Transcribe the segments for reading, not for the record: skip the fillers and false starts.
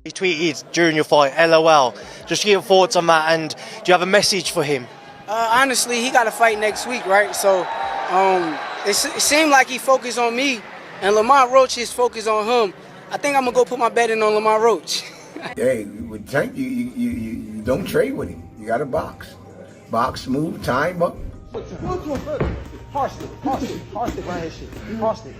He tweeted during your fight, LOL. Just get your thoughts on that, and do you have a message for him? Honestly, he got a fight next week, right? So it seemed like he focused on me, and Lamont Roach is focused on him. I think I'm going to go put my bet in on Lamont Roach. Hey, with Tank, you don't trade with him. You got to box. Box, move, time up. Harsh stick right here, harsh stick.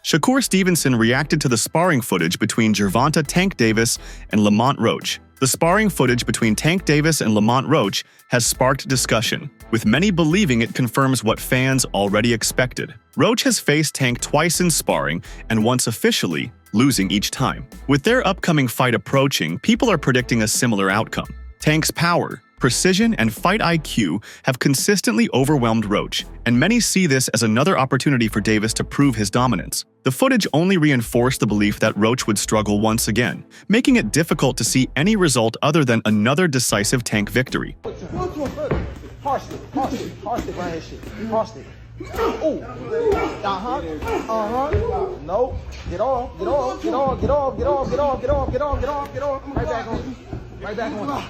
Shakur Stevenson reacted to the sparring footage between Gervonta Tank Davis and Lamont Roach. The sparring footage between Tank Davis and Lamont Roach has sparked discussion, with many believing it confirms what fans already expected. Roach has faced Tank twice in sparring and once officially, losing each time. With their upcoming fight approaching, people are predicting a similar outcome. Tank's power, precision, and fight IQ have consistently overwhelmed Roach, and many see this as another opportunity for Davis to prove his dominance. The footage only reinforced the belief that Roach would struggle once again, making it difficult to see any result other than another decisive Tank victory. Harsh stick right here, harsh stick. No, get off. Right back on.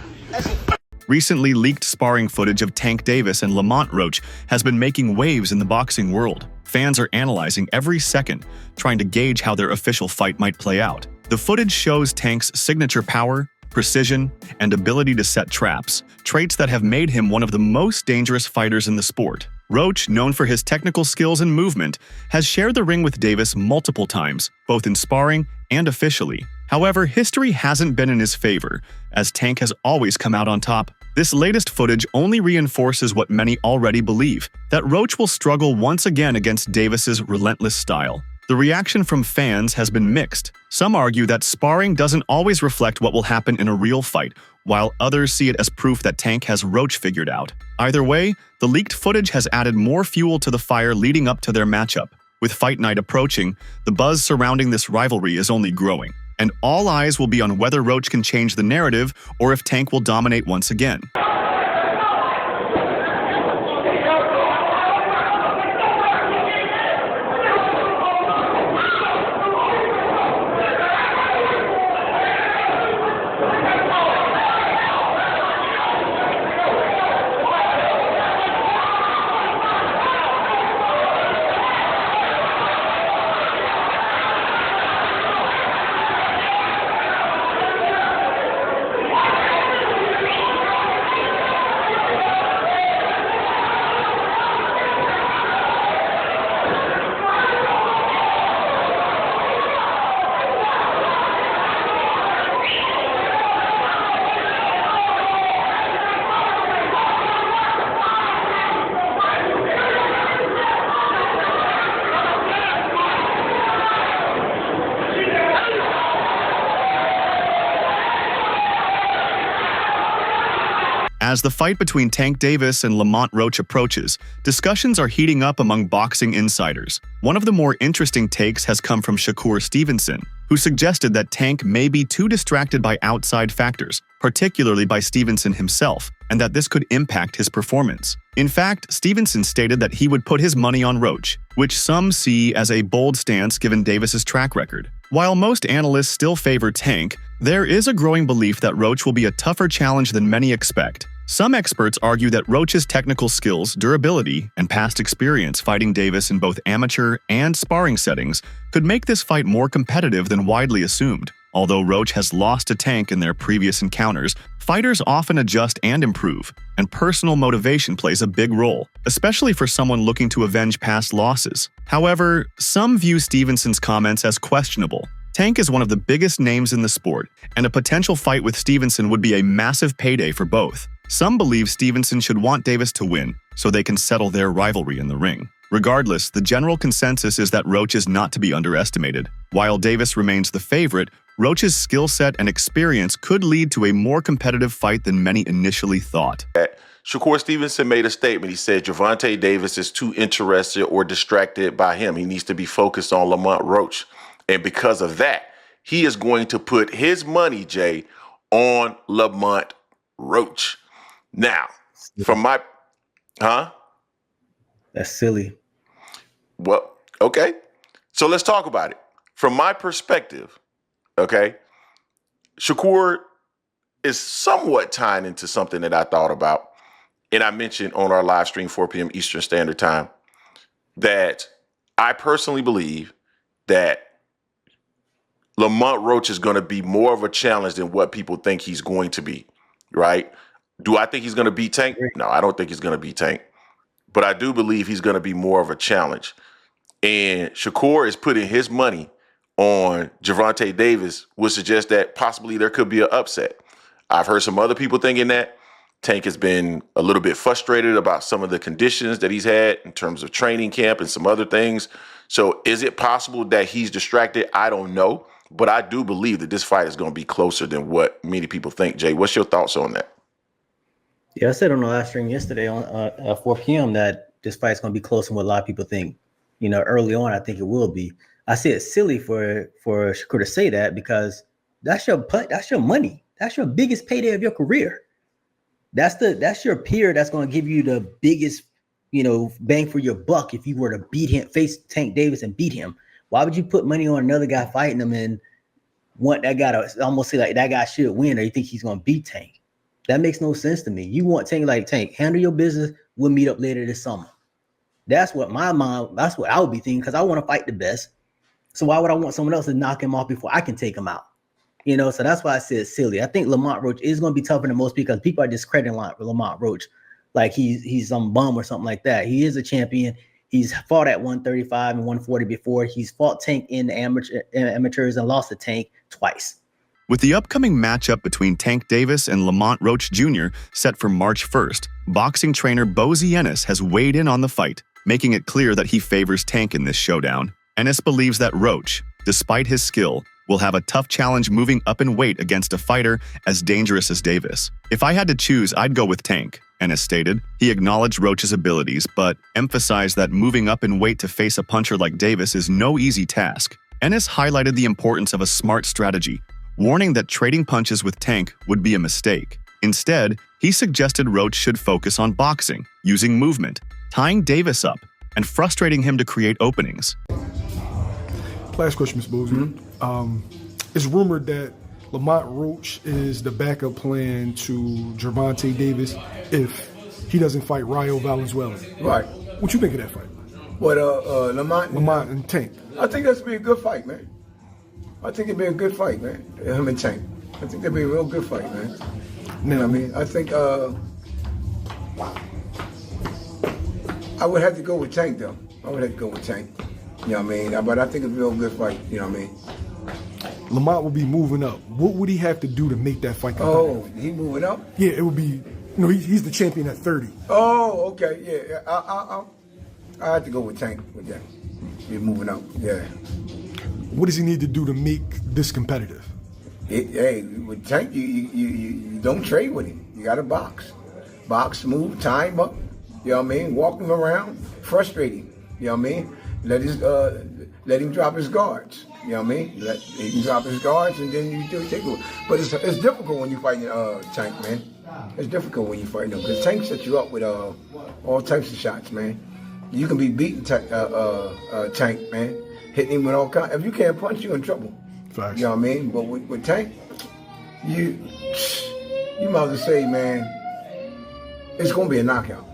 Recently leaked sparring footage of Tank Davis and Lamont Roach has been making waves in the boxing world. Fans are analyzing every second, trying to gauge how their official fight might play out. The footage shows Tank's signature power, precision, and ability to set traps, traits that have made him one of the most dangerous fighters in the sport. Roach, known for his technical skills and movement, has shared the ring with Davis multiple times, both in sparring and officially. However, history hasn't been in his favor, as Tank has always come out on top. This latest footage only reinforces what many already believe, that Roach will struggle once again against Davis's relentless style. The reaction from fans has been mixed. Some argue that sparring doesn't always reflect what will happen in a real fight, while others see it as proof that Tank has Roach figured out. Either way, the leaked footage has added more fuel to the fire leading up to their matchup. With fight night approaching, the buzz surrounding this rivalry is only growing, and all eyes will be on whether Roach can change the narrative or if Tank will dominate once again. As the fight between Tank Davis and Lamont Roach approaches, discussions are heating up among boxing insiders. One of the more interesting takes has come from Shakur Stevenson, who suggested that Tank may be too distracted by outside factors, particularly by Stevenson himself, and that this could impact his performance. In fact, Stevenson stated that he would put his money on Roach, which some see as a bold stance given Davis's track record. While most analysts still favor Tank, there is a growing belief that Roach will be a tougher challenge than many expect. Some experts argue that Roach's technical skills, durability, and past experience fighting Davis in both amateur and sparring settings could make this fight more competitive than widely assumed. Although Roach has lost to Tank in their previous encounters, fighters often adjust and improve, and personal motivation plays a big role, especially for someone looking to avenge past losses. However, some view Stevenson's comments as questionable. Tank is one of the biggest names in the sport, and a potential fight with Stevenson would be a massive payday for both. Some believe Stevenson should want Davis to win, so they can settle their rivalry in the ring. Regardless, the general consensus is that Roach is not to be underestimated. While Davis remains the favorite, Roach's skill set and experience could lead to a more competitive fight than many initially thought. Shakur Stevenson made a statement. He said Gervonta Davis is too interested or distracted by him. He needs to be focused on Lamont Roach. And because of that, he is going to put his money, Jay, on Lamont Roach. Now, from my, That's silly. Well, okay. So let's talk about it. from my perspective, okay, Shakur is somewhat tying into something that I thought about, and I mentioned on our live stream, 4 p.m. Eastern Standard Time, that I personally believe that Lamont Roach is going to be more of a challenge than what people think he's going to be, right? Do I think he's going to beat Tank? No, I don't think he's going to beat Tank. But I do believe he's going to be more of a challenge. And Shakur is putting his money on Gervonta Davis, would suggest that possibly there could be an upset. I've heard some other people thinking that. Tank has been a little bit frustrated about some of the conditions that he's had in terms of training camp and some other things. So is it possible that he's distracted? I don't know. But I do believe that this fight is going to be closer than what many people think. Jay, what's your thoughts on that? Yeah, I said on the live stream yesterday on 4 p.m. that this fight's going to be closer than what a lot of people think. You know, early on, I think it will be. I say it's silly for Shakur to say that because that's your money. That's your biggest payday of your career. That's your peer that's going to give you the biggest, you know, bang for your buck if you were to beat him, face Tank Davis and beat him. Why would you put money on another guy fighting him and want that guy to almost say like that guy should win, or you think he's going to beat Tank? That makes no sense to me. You want Tank like Tank, handle your business. We'll meet up later this summer. That's what that's what I would be thinking because I want to fight the best. So why would I want someone else to knock him off before I can take him out? You know, so that's why I said it's silly. I think Lamont Roach is going to be tougher than most because people are discrediting Lamont Roach like he's some bum or something like that. He is a champion. He's fought at 135 and 140 before. He's fought Tank in the amateurs and lost to Tank twice. With the upcoming matchup between Tank Davis and Lamont Roach Jr. set for March 1st, boxing trainer Boose has weighed in on the fight, making it clear that he favors Tank in this showdown. Ennis believes that Roach, despite his skill, will have a tough challenge moving up in weight against a fighter as dangerous as Davis. If I had to choose, I'd go with Tank, Ennis stated. He acknowledged Roach's abilities, but emphasized that moving up in weight to face a puncher like Davis is no easy task. Ennis highlighted the importance of a smart strategy, warning that trading punches with Tank would be a mistake. Instead, he suggested Roach should focus on boxing, using movement, tying Davis up, and frustrating him to create openings. Last question, Ms. Boose. It's rumored that Lamont Roach is the backup plan to Gervonta Davis if he doesn't fight Rayo Valenzuela. Right. What you think of that fight? What, Lamont and Tank? I think that's be a good fight, man. I think it'd be a good fight, man. Him and Tank. I think that'd be a real good fight, man. You know what I mean? I think I would have to go with Tank, though. I would have to go with Tank. You know what I mean? But I think it'd be a real good fight. You know what I mean? Lamont will be moving up. What would he have to do to make that fight competitive? Oh, he moving up? Yeah, it would be. You know, he's the champion at 30. Oh, okay, yeah. I have to go with Tank with that. He's moving up, yeah. What does he need to do to make this competitive? Hey, with Tank, you don't trade with him. You got to box. Box, move, tie him up. You know what I mean? Walk him around, frustrate him. You know what I mean? Let him drop his guards. You know what I mean? He can drop his guards and then you do take it. But it's difficult when you fighting Tank, man. It's difficult when you fighting him because Tank sets you up with all types of shots, man. You can be beating Tank, man. Hitting him with all kinds. If you can't punch, you're in trouble. Facts. You know what I mean? But with Tank, you might as well say, man, it's going to be a knockout.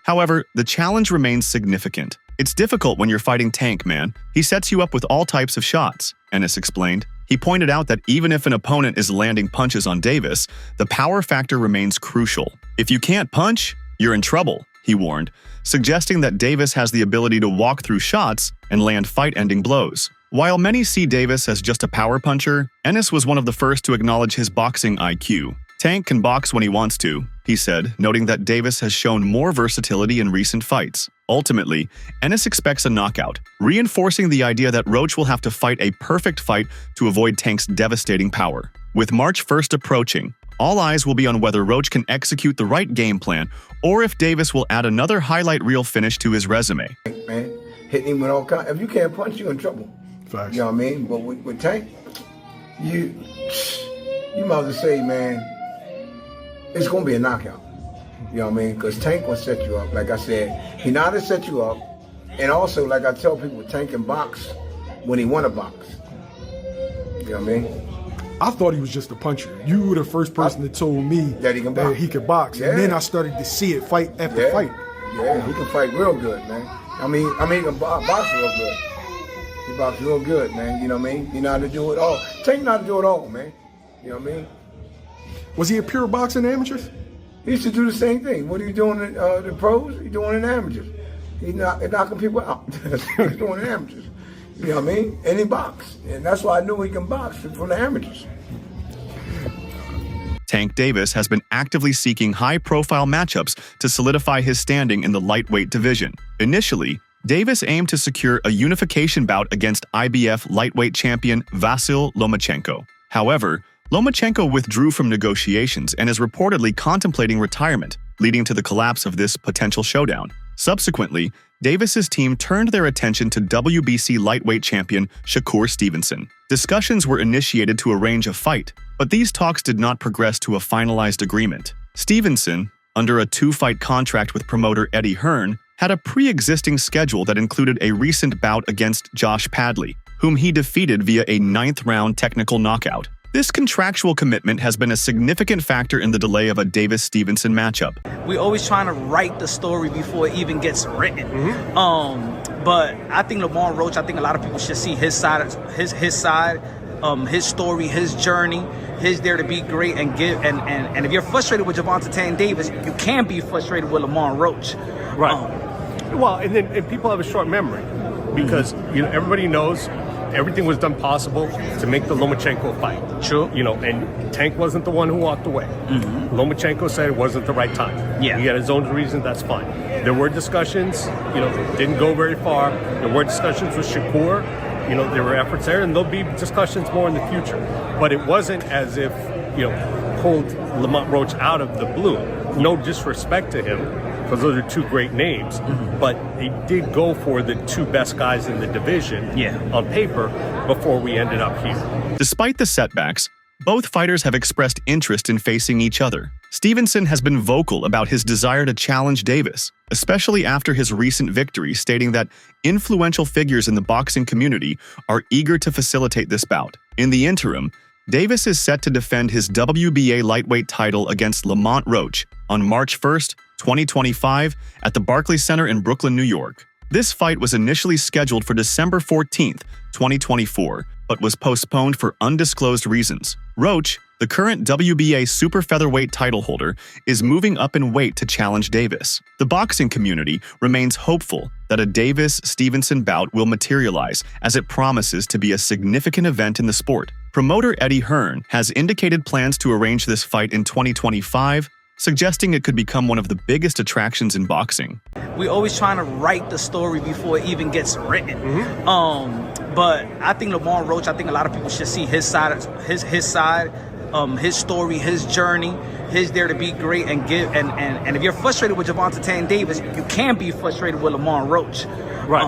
However, the challenge remains significant. It's difficult when you're fighting Tank, man. He sets you up with all types of shots, Ennis explained. He pointed out that even if an opponent is landing punches on Davis, the power factor remains crucial. If you can't punch, you're in trouble, he warned, suggesting that Davis has the ability to walk through shots and land fight-ending blows. While many see Davis as just a power puncher, Ennis was one of the first to acknowledge his boxing IQ. Tank can box when he wants to, he said, noting that Davis has shown more versatility in recent fights. Ultimately, Ennis expects a knockout, reinforcing the idea that Roach will have to fight a perfect fight to avoid Tank's devastating power. With March 1st approaching, all eyes will be on whether Roach can execute the right game plan or if Davis will add another highlight reel finish to his resume. Man, hitting him with all kinds. If you can't punch, you're in trouble. Facts. You know what I mean? But with Tank, you might as well say, man, it's going to be a knockout. You know what I mean? Because Tank will set you up. Like I said, he know how to set you up. And also, like I tell people, Tank can box when he want to box. You know what I mean? I thought he was just a puncher. You were the first person that told me that he could box. And then I started to see it fight after fight. Yeah, he can fight real good, man. I mean, he can box real good. He boxes real good, man. You know what I mean? You know how to do it all. Tank know how to do it all, man. You know what I mean? Was he a pure boxer in amateurs? He used to do the same thing. What are you doing in the pros? He's doing in amateurs. He's knocking people out. That's what he's doing in amateurs. You know what I mean? And he boxed. And that's why I knew he can box from the amateurs. Tank Davis has been actively seeking high-profile matchups to solidify his standing in the lightweight division. Initially, Davis aimed to secure a unification bout against IBF lightweight champion Vasyl Lomachenko. However, Lomachenko withdrew from negotiations and is reportedly contemplating retirement, leading to the collapse of this potential showdown. Subsequently, Davis's team turned their attention to WBC lightweight champion Shakur Stevenson. Discussions were initiated to arrange a fight, but these talks did not progress to a finalized agreement. Stevenson, under a 2-fight contract with promoter Eddie Hearn, had a pre-existing schedule that included a recent bout against Josh Padley, whom he defeated via a 9th-round technical knockout. This contractual commitment has been a significant factor in the delay of a Davis-Stevenson matchup. We always trying to write the story before it even gets written. But I think Lamont Roach, I think a lot of people should see his side, his story, his journey, his dare to be great and give. And if you're frustrated with Gervonta Tank Davis, you can be frustrated with Lamont Roach. Right. Well, and people have a short memory because everybody knows everything was done possible to make the Lomachenko fight. True. And Tank wasn't the one who walked away. Lomachenko said it wasn't the right time. Yeah. He had his own reasons, that's fine. There were discussions, didn't go very far. There were discussions with Shakur. There were efforts there, and there'll be discussions more in the future. But it wasn't as if, pulled Lamont Roach out of the blue. No disrespect to him, because those are two great names, but they did go for the two best guys in the division on paper before we ended up here. Despite the setbacks, both fighters have expressed interest in facing each other. Stevenson has been vocal about his desire to challenge Davis, especially after his recent victory, stating that influential figures in the boxing community are eager to facilitate this bout. In the interim, Davis is set to defend his WBA lightweight title against Lamont Roach on March 1st, 2025 at the Barclays Center in Brooklyn, New York. This fight was initially scheduled for December 14th, 2024, but was postponed for undisclosed reasons. Roach, the current WBA super featherweight title holder, is moving up in weight to challenge Davis. The boxing community remains hopeful that a Davis-Stevenson bout will materialize, as it promises to be a significant event in the sport. Promoter Eddie Hearn has indicated plans to arrange this fight in 2025, suggesting it could become one of the biggest attractions in boxing. We always trying to write the story before it even gets written. But I think Lamont Roach, I think a lot of people should see his side, his story, his journey, his dare to be great and give. And if you're frustrated with Gervonta Tank Davis, you can be frustrated with Lamont Roach. Right.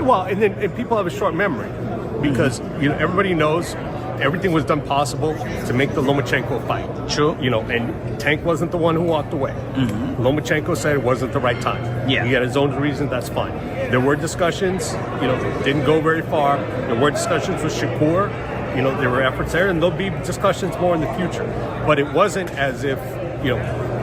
Well, and people have a short memory because everybody knows everything was done possible to make the Lomachenko fight. True. And Tank wasn't the one who walked away. Lomachenko said it wasn't the right time. Yeah. He had his own reasons, that's fine. There were discussions, didn't go very far. There were discussions with Shakur. There were efforts there, and there'll be discussions more in the future. But it wasn't as if,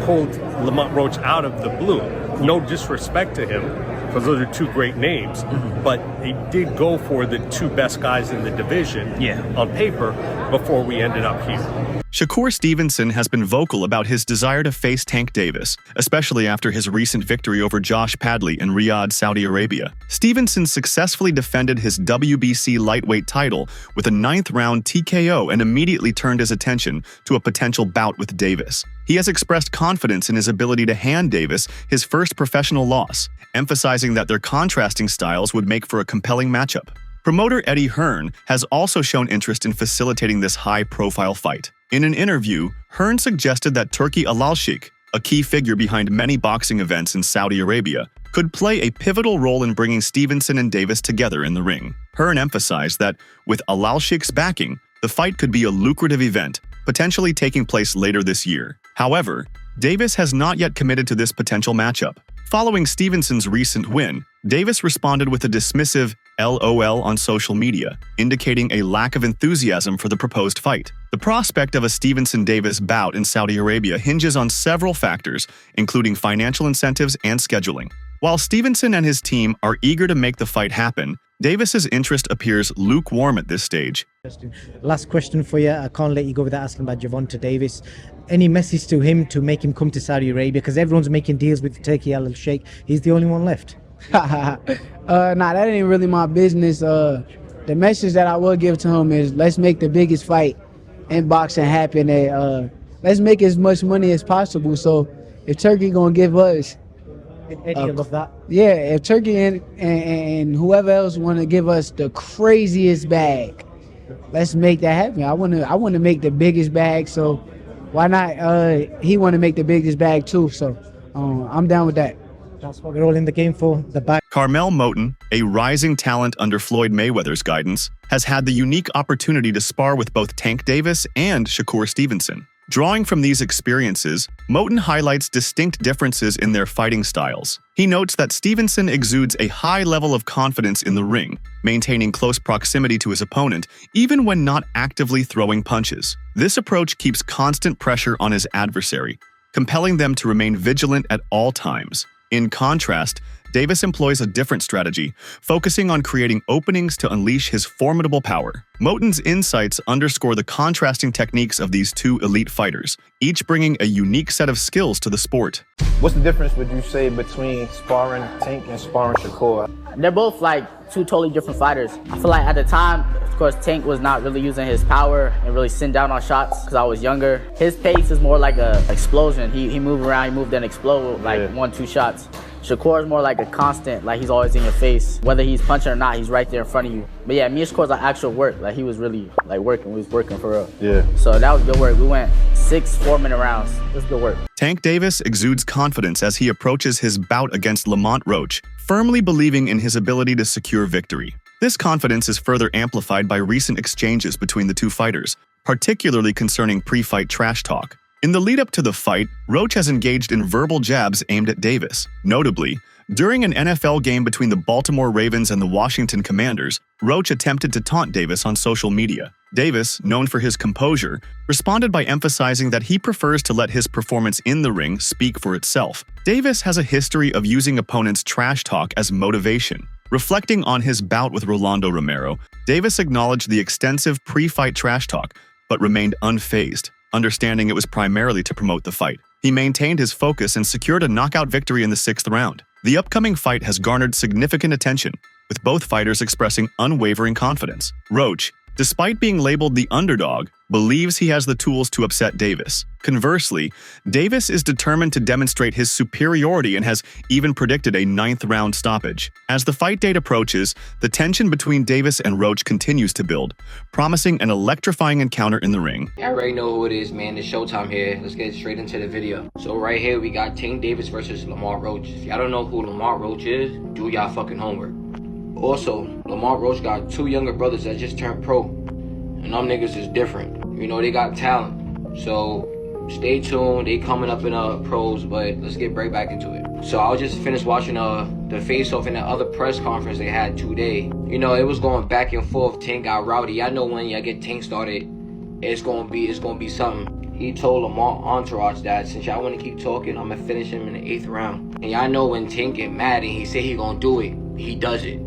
pulled Lamont Roach out of the blue. No disrespect to him, because those are two great names, but they did go for the two best guys in the division on paper before we ended up here. Shakur Stevenson has been vocal about his desire to face Tank Davis, especially after his recent victory over Josh Padley in Riyadh, Saudi Arabia. Stevenson successfully defended his WBC lightweight title with a 9th-round TKO and immediately turned his attention to a potential bout with Davis. He has expressed confidence in his ability to hand Davis his first professional loss, emphasizing that their contrasting styles would make for a compelling matchup. Promoter Eddie Hearn has also shown interest in facilitating this high-profile fight. In an interview, Hearn suggested that Turki Alalshikh, a key figure behind many boxing events in Saudi Arabia, could play a pivotal role in bringing Stevenson and Davis together in the ring. Hearn emphasized that, with Alalshikh's backing, the fight could be a lucrative event, potentially taking place later this year. However, Davis has not yet committed to this potential matchup. Following Stevenson's recent win, Davis responded with a dismissive, LOL on social media, indicating a lack of enthusiasm for the proposed fight. The prospect of a Stevenson-Davis bout in Saudi Arabia hinges on several factors, including financial incentives and scheduling. While Stevenson and his team are eager to make the fight happen, Davis's interest appears lukewarm at this stage. Last question for you. I can't let you go without asking about Gervonta Davis. Any message to him to make him come to Saudi Arabia? Because everyone's making deals with Turkey Al Sheikh. He's the only one left. Nah, that ain't really my business. The message that I will give to him is let's make the biggest fight in boxing happen. And, let's make as much money as possible. So if Turkey gonna give us, Eddie love that. yeah, if Turkey and whoever else want to give us the craziest bag, let's make that happen. I wanna make the biggest bag. So why not? He want to make the biggest bag too. So I'm down with that. That's what we're all in the game for, the bag. Carmel Moten, a rising talent under Floyd Mayweather's guidance, has had the unique opportunity to spar with both Tank Davis and Shakur Stevenson. Drawing from these experiences, Moten highlights distinct differences in their fighting styles. He notes that Stevenson exudes a high level of confidence in the ring, maintaining close proximity to his opponent even when not actively throwing punches. This approach keeps constant pressure on his adversary, compelling them to remain vigilant at all times. In contrast, Davis employs a different strategy, focusing on creating openings to unleash his formidable power. Moten's insights underscore the contrasting techniques of these two elite fighters, each bringing a unique set of skills to the sport. What's the difference, would you say, between sparring Tank and sparring Shakur? They're both like two totally different fighters. I feel like at the time, of course, Tank was not really using his power and really sitting down on shots because I was younger. His pace is more like an explosion. He moved around, he moved and explode like 1-2 shots. Shakur is more like a constant, like he's always in your face. Whether he's punching or not, he's right there in front of you. But yeah, me and Shakur's like actual work. Like he was really like working, we was working for real. Yeah. So that was good work. We went 6 4-minute rounds. It was good work. Tank Davis exudes confidence as he approaches his bout against Lamont Roach, firmly believing in his ability to secure victory. This confidence is further amplified by recent exchanges between the two fighters, particularly concerning pre-fight trash talk. In the lead-up to the fight, Roach has engaged in verbal jabs aimed at Davis. Notably, during an NFL game between the Baltimore Ravens and the Washington Commanders, Roach attempted to taunt Davis on social media. Davis, known for his composure, responded by emphasizing that he prefers to let his performance in the ring speak for itself. Davis has a history of using opponents' trash talk as motivation. Reflecting on his bout with Rolando Romero, Davis acknowledged the extensive pre-fight trash talk, but remained unfazed, understanding it was primarily to promote the fight. He maintained his focus and secured a knockout victory in the 6th round. The upcoming fight has garnered significant attention, with both fighters expressing unwavering confidence. Roach, despite being labeled the underdog, believes he has the tools to upset Davis. Conversely, Davis is determined to demonstrate his superiority and has even predicted a 9th round stoppage. As the fight date approaches, the tension between Davis and Roach continues to build, promising an electrifying encounter in the ring. I already know who it is, man. It's showtime here. Let's get straight into the video. So right here, we got Tank Davis versus Lamont Roach. If y'all don't know who Lamont Roach is, do y'all fucking homework. Also, Lamont Roach got 2 younger brothers that just turned pro. And them niggas is different. You know, they got talent. So stay tuned. They coming up in pros, but let's get right back into it. So I just finished watching the face-off in the other press conference they had today. You know, it was going back and forth. Tank got rowdy. I know when y'all get Tank started, it's gonna be something. He told Lamont Entourage that since y'all wanna keep talking, I'm gonna finish him in the 8th round. And y'all know when Tank get mad and he say he gonna do it, he does it.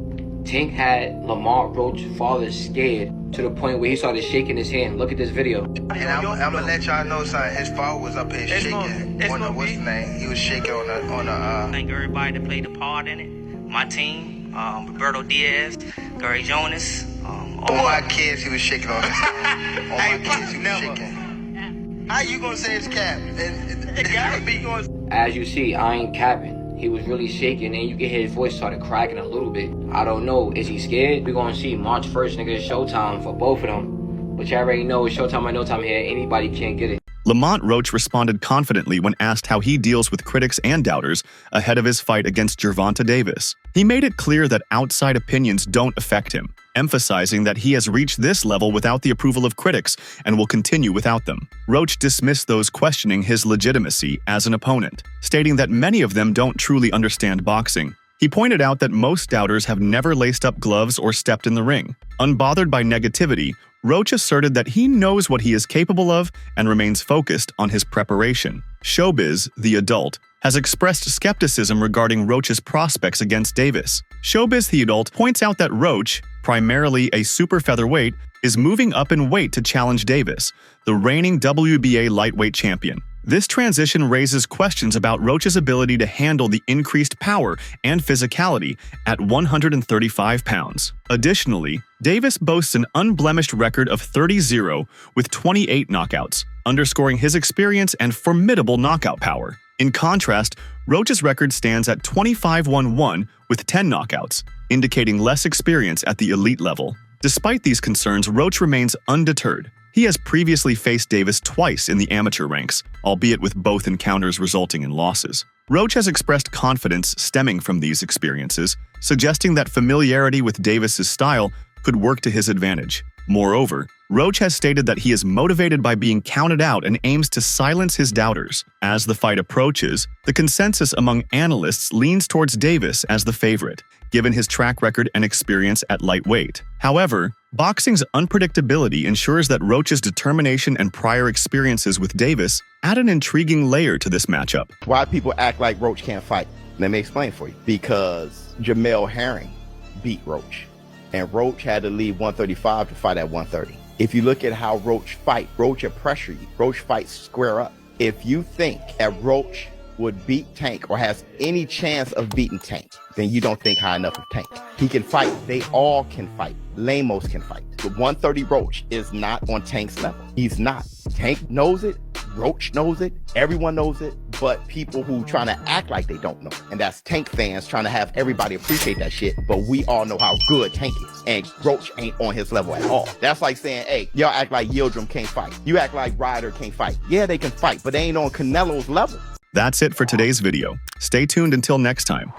Tank had Lamont Roach's father scared to the point where he started shaking his hand. Look at this video. And I'm gonna let y'all know something. His father was up here shaking on the what's name. He was shaking on the Thank everybody that played a part in it. My team, Roberto Diaz, Gary Jonas. All my kids, he was shaking on his hand. All my kids, he was shaking. How you gonna say it's cap? It gotta be going. As you see, I ain't capping. He was really shaking, and you can hear his voice started cracking a little bit. I don't know. Is he scared? We're gonna see. March 1st, nigga, it's showtime for both of them. But you already know it's showtime or no time here. Anybody can't get it. Lamont Roach responded confidently when asked how he deals with critics and doubters ahead of his fight against Gervonta Davis. He made it clear that outside opinions don't affect him, emphasizing that he has reached this level without the approval of critics and will continue without them. Roach dismissed those questioning his legitimacy as an opponent, stating that many of them don't truly understand boxing. He pointed out that most doubters have never laced up gloves or stepped in the ring. Unbothered by negativity, Roach asserted that he knows what he is capable of and remains focused on his preparation. Showbiz, the adult, has expressed skepticism regarding Roach's prospects against Davis. Showbiz, the adult, points out that Roach, primarily a super featherweight, is moving up in weight to challenge Davis, the reigning WBA lightweight champion. This transition raises questions about Roach's ability to handle the increased power and physicality at 135 pounds. Additionally, Davis boasts an unblemished record of 30-0 with 28 knockouts, underscoring his experience and formidable knockout power. In contrast, Roach's record stands at 25-1-1 with 10 knockouts, indicating less experience at the elite level. Despite these concerns, Roach remains undeterred. He has previously faced Davis twice in the amateur ranks, albeit with both encounters resulting in losses. Roach has expressed confidence stemming from these experiences, suggesting that familiarity with Davis's style could work to his advantage. Moreover, Roach has stated that he is motivated by being counted out and aims to silence his doubters. As the fight approaches, the consensus among analysts leans towards Davis as the favorite, given his track record and experience at lightweight. However, boxing's unpredictability ensures that Roach's determination and prior experiences with Davis add an intriguing layer to this matchup. Why people act like Roach can't fight? Let me explain for you. Because Jamel Herring beat Roach, and Roach had to leave 135 to fight at 130. If you look at how Roach fight, Roach will pressure you. Roach fights square up. If you think that Roach would beat Tank or has any chance of beating Tank, then you don't think high enough of Tank. He can fight. They all can fight. Lamos can fight. The 130 Roach is not on Tank's level. He's not. Tank knows it. Roach knows it. Everyone knows it. But people who trying to act like they don't know. And that's Tank fans trying to have everybody appreciate that shit. But we all know how good Tank is. And Roach ain't on his level at all. That's like saying, hey, y'all act like Yildirim can't fight. You act like Ryder can't fight. Yeah, they can fight, but they ain't on Canelo's level. That's it for today's video. Stay tuned until next time.